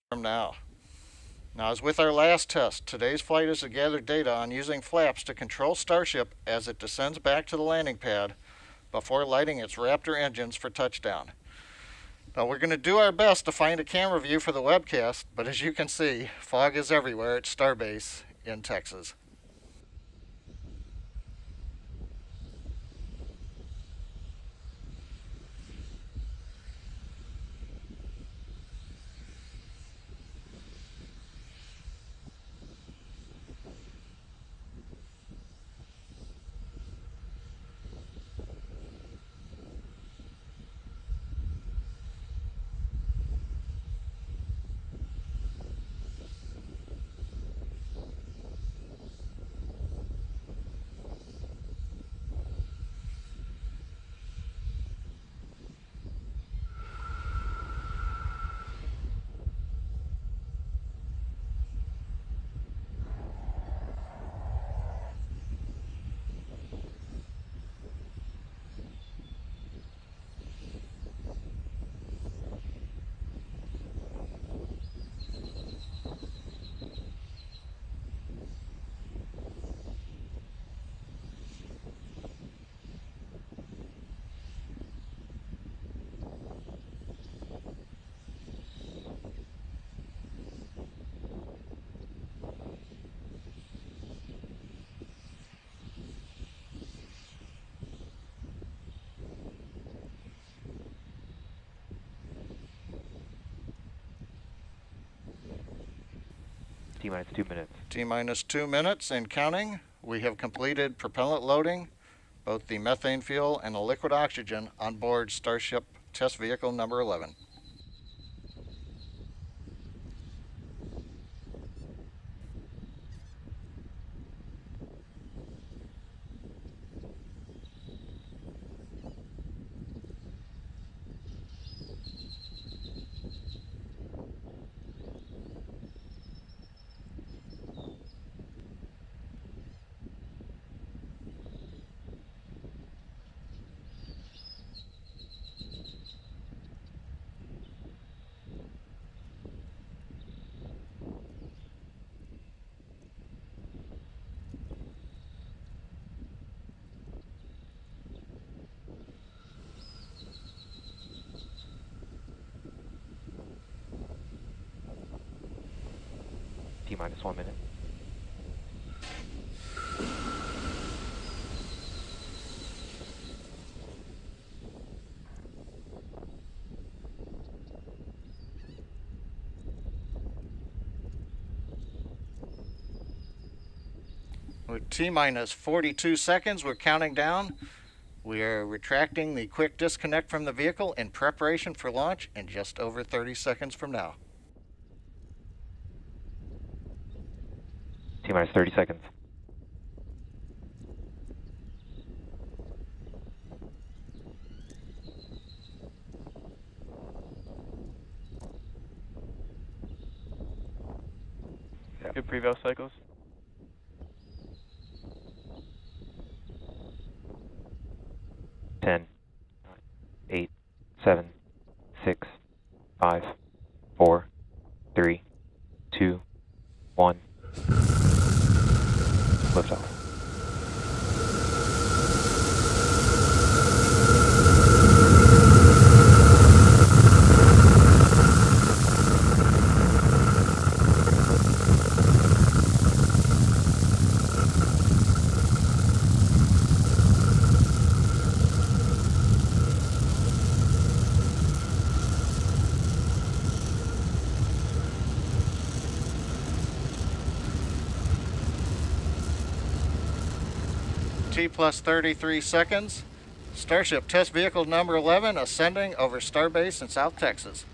from now. Now, as with our last test, today's flight is to gather data on using flaps to control Starship as it descends back to the landing pad before lighting its Raptor engines for touchdown. Now, we're going to do our best to find a camera view for the webcast, but as you can see, fog is everywhere at Starbase in Texas. T-minus 2 minutes. T-minus 2 minutes and counting. We have completed propellant loading, both the methane fuel and the liquid oxygen on board Starship Test Vehicle number 11. T-minus 1 minute. With T-minus 42 seconds, we're counting down. We are retracting the quick disconnect from the vehicle in preparation for launch in just over 30 seconds from now. T-minus 30 seconds. Good preval cycles. 10, 8, 7, 6, 5, 4, 3, 2, 1. Liftoff. T plus 33 seconds. Starship Test Vehicle number 11 ascending over Starbase in South Texas.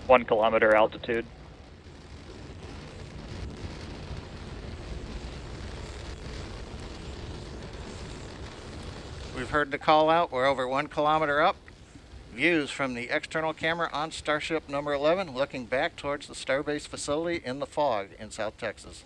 1 kilometer altitude. We've heard the call out. We're over 1 kilometer up. Views from the external camera on Starship number 11 looking back towards the Starbase facility in the fog in South Texas.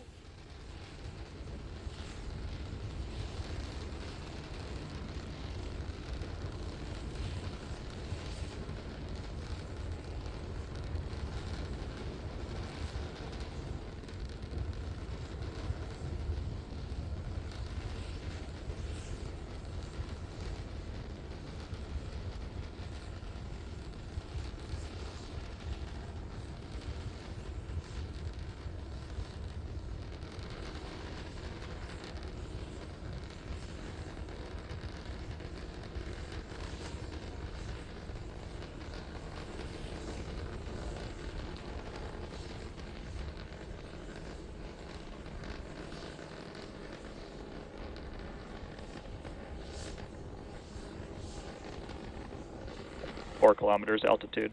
4 kilometers altitude.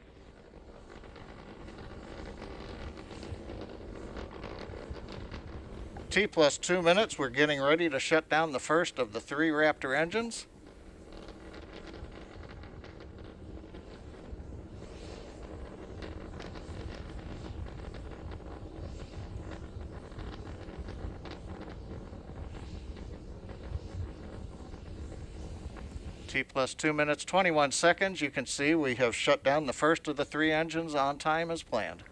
T plus 2 minutes, we're getting ready to shut down the first of the 3 Raptor engines. T plus 2 minutes, 21 seconds. You can see we have shut down the first of the 3 engines on time as planned.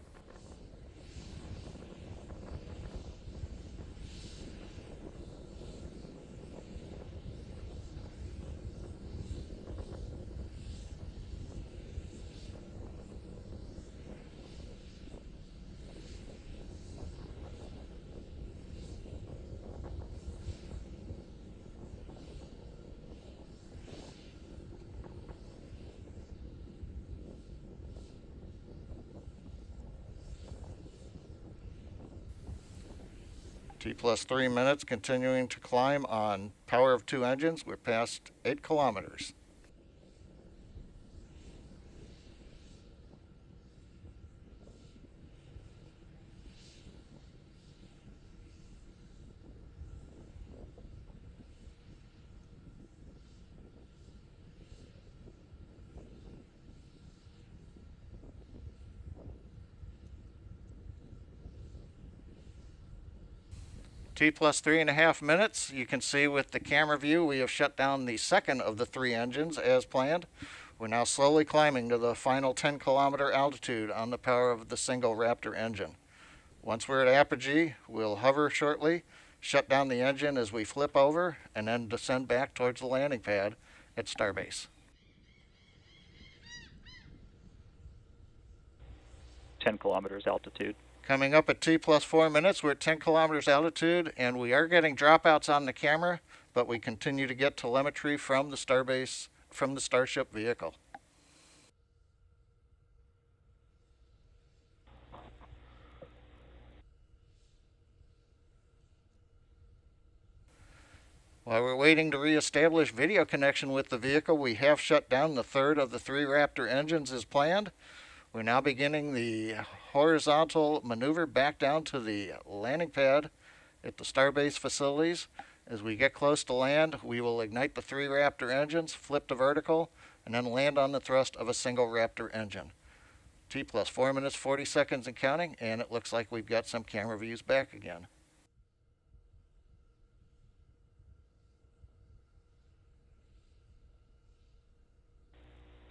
T plus 3 minutes, continuing to climb on power of 2 engines. We're past 8 kilometers. T plus 3.5 minutes. You can see with the camera view we have shut down the second of the 3 engines as planned. We're now slowly climbing to the final 10-kilometer altitude on the power of the single Raptor engine. Once we're at apogee, we'll hover shortly, shut down the engine as we flip over, and then descend back towards the landing pad at Starbase. 10 kilometers altitude. Coming up at T plus 4 minutes, we're at 10 kilometers altitude, and we are getting dropouts on the camera, but we continue to get telemetry from the Starbase, from the Starship vehicle. While we're waiting to reestablish video connection with the vehicle, we have shut down the third of the 3 Raptor engines as planned. We're now beginning the horizontal maneuver back down to the landing pad at the Starbase facilities. As we get close to land, we will ignite the 3 Raptor engines, flip to vertical, and then land on the thrust of a single Raptor engine. T plus 4 minutes, 40 seconds and counting, and it looks like we've got some camera views back again.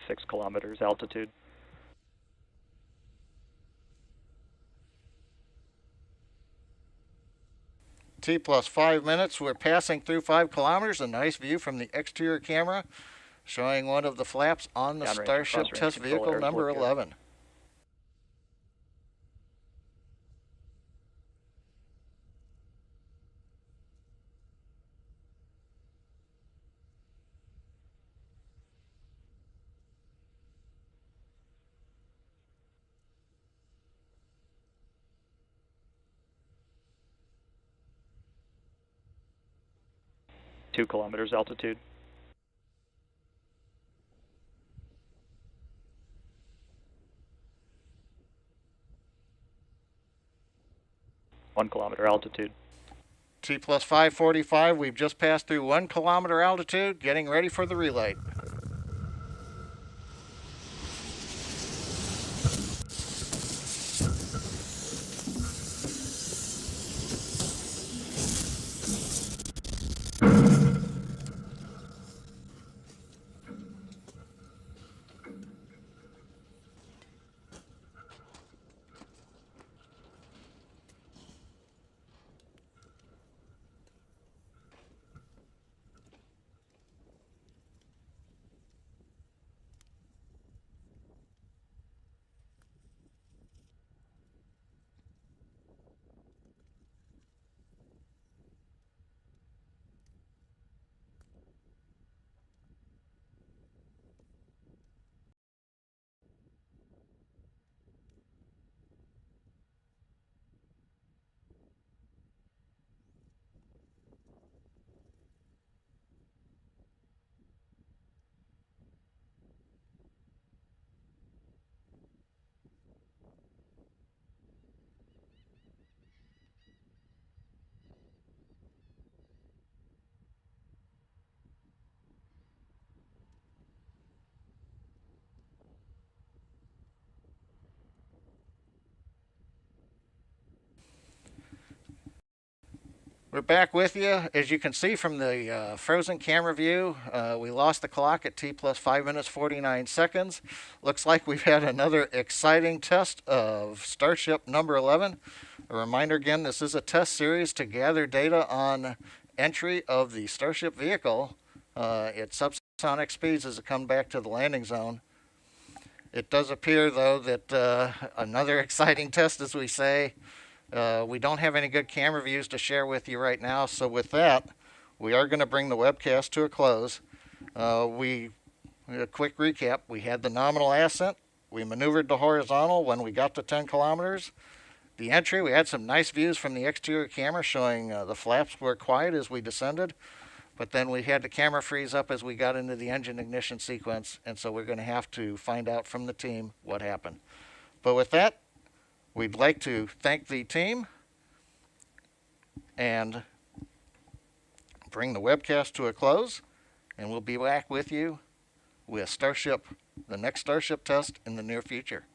Six kilometers altitude. T plus 5 minutes, we're passing through 5 kilometers, a nice view from the exterior camera showing one of the flaps on the Downrange Starship cross-range test control vehicle air number support gear. 11. Two kilometers altitude. One kilometer altitude. T plus 545, we've just passed through 1 kilometer altitude, getting ready for the relight. We're back with you. As you can see from the frozen camera view, we lost the clock at T plus 5 minutes 49 seconds. Looks like we've had another exciting test of Starship number 11. A reminder again, this is a test series to gather data on entry of the Starship vehicle at subsonic speeds as it comes back to the landing zone. It does appear, though, that another exciting test, as we say. We don't have any good camera views to share with you right now, so with that, we are going to bring the webcast to a close. A quick recap, we had the nominal ascent, we maneuvered the horizontal when we got to 10 kilometers. The entry, we had some nice views from the exterior camera showing the flaps were quiet as we descended, but then we had the camera freeze up as we got into the engine ignition sequence, and so we're going to have to find out from the team what happened. But with that, we'd like to thank the team and bring the webcast to a close, and we'll be back with you with Starship, the next Starship test in the near future.